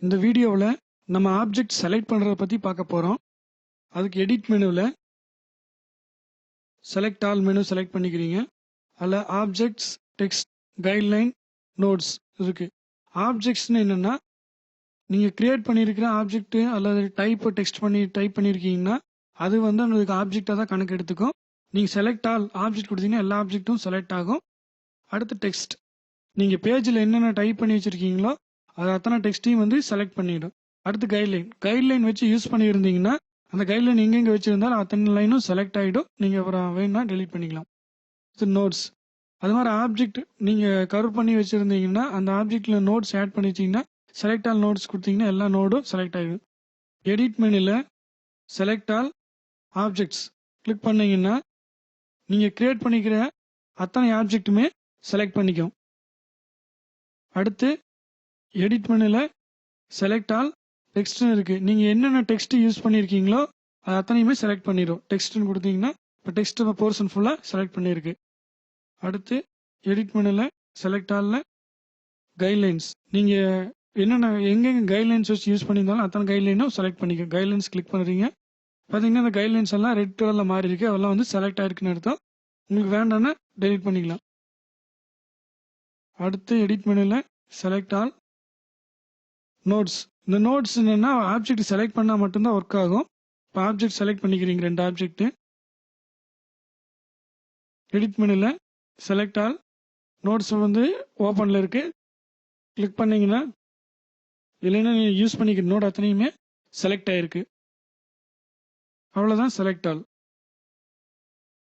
இந்த வீடியோவில் நம்ம ஆப்ஜெக்ட் செலக்ட் பண்ணுறதை பற்றி பார்க்க போகிறோம். அதுக்கு எடிட் மெனுவில் செலக்ட் ஆல் மெனு செலக்ட் பண்ணிக்கிறீங்க. அதில் ஆப்ஜெக்ட்ஸ், டெக்ஸ்ட், கைட்லைன், நோட்ஸ் இருக்குது. ஆப்ஜெக்ட்ஸ்னு என்னென்னா, நீங்கள் க்ரியேட் பண்ணியிருக்கிற ஆப்ஜெக்ட்டு அல்லது டைப் பண்ணியிருக்கீங்கன்னா அது வந்து உங்களுக்கு ஆப்ஜெக்டாக தான் கணக்கு எடுத்துக்கும். நீங்கள் செலக்ட் ஆல் ஆப்ஜெக்ட் கொடுத்தீங்கன்னா எல்லா ஆப்ஜெக்ட்டும் செலக்ட் ஆகும். அடுத்து டெக்ஸ்ட், நீங்கள் பேஜில் என்னென்ன டைப் பண்ணி வச்சுருக்கீங்களோ அது அத்தனை டெக்ஸ்ட்டையும் வந்து செலக்ட் பண்ணிவிடும். அடுத்து கைட்லைன் வச்சு யூஸ் பண்ணியிருந்தீங்கன்னா அந்த கைட்லைன் எங்கெங்கே வச்சுருந்தாலும் அத்தனை லைனும் செலக்ட் ஆகிடும். நீங்கள் அப்புறம் வேணும்னா டெலீட் பண்ணிக்கலாம். இது நோட்ஸ், அது மாதிரி ஆப்ஜெக்ட் நீங்கள் கவர் பண்ணி வச்சுருந்தீங்கன்னா அந்த ஆப்ஜெக்டில் நோட்ஸ் ஆட் பண்ணி வச்சிங்கன்னா செலக்ட் ஆல் நோட்ஸ் கொடுத்தீங்கன்னா எல்லா நோடும் செலக்ட் ஆகிடும். எடிட் மெனுவில் செலக்ட் ஆல் ஆப்ஜெக்ட்ஸ் கிளிக் பண்ணிங்கன்னா நீங்கள் க்ரியேட் பண்ணிக்கிற அத்தனை ஆப்ஜெக்ட்டுமே செலக்ட் பண்ணிக்கும். அடுத்து எடிட் மெனுவில் செலக்ட் ஆல் டெக்ஸ்ட்னு இருக்குது. நீங்கள் என்னென்ன டெக்ஸ்ட் யூஸ் பண்ணியிருக்கீங்களோ அது அத்தனையுமே செலக்ட் பண்ணிடும். டெக்ஸ்ட்னு கொடுத்தீங்கன்னா இப்போ டெக்ஸ்ட் போர்ஷன் ஃபுல்லாக செலக்ட் பண்ணியிருக்கு. அடுத்து எடிட் மெனுவில் செலக்ட் ஆலில் கைட்லைன்ஸ், நீங்கள் என்னென்ன எங்கெங்கே கைட்லைன்ஸ் வச்சு யூஸ் பண்ணியிருந்தாலும் அத்தனை கைட்லைனும் செலக்ட் பண்ணிக்க. கைட்லைன்ஸ் கிளிக் பண்ணுறீங்க, பார்த்தீங்கன்னா அந்த கைட்லைன்ஸ் எல்லாம் ரெட் கலரில் மாறி இருக்கு. அதெல்லாம் வந்து செலக்ட் ஆயிருக்குன்னு அர்த்தம். உங்களுக்கு வேண்டாம்னா டெலீட் பண்ணிக்கலாம். அடுத்து எடிட் மெனுவில் செலக்ட் ஆல் நோட்ஸ். இந்த நோட்ஸ் என்னென்னா ஆப்ஜெக்ட் செலக்ட் பண்ணால் மட்டும்தான் ஒர்க் ஆகும். இப்போ ஆப்ஜெக்ட் செலக்ட் பண்ணிக்கிறீங்க, 2 ஆப்ஜெக்ட்டு. எடிட் மெனுவில் செலக்ட் ஆல் நோட்ஸ் வந்து ஓப்பனில் இருக்குது. கிளிக் பண்ணிங்கன்னா இல்லைன்னா நீங்கள் யூஸ் பண்ணிக்கிற நோட் அத்தனையுமே செலக்ட் ஆகிருக்கு. அவ்வளோதான் செலக்ட் ஆல்.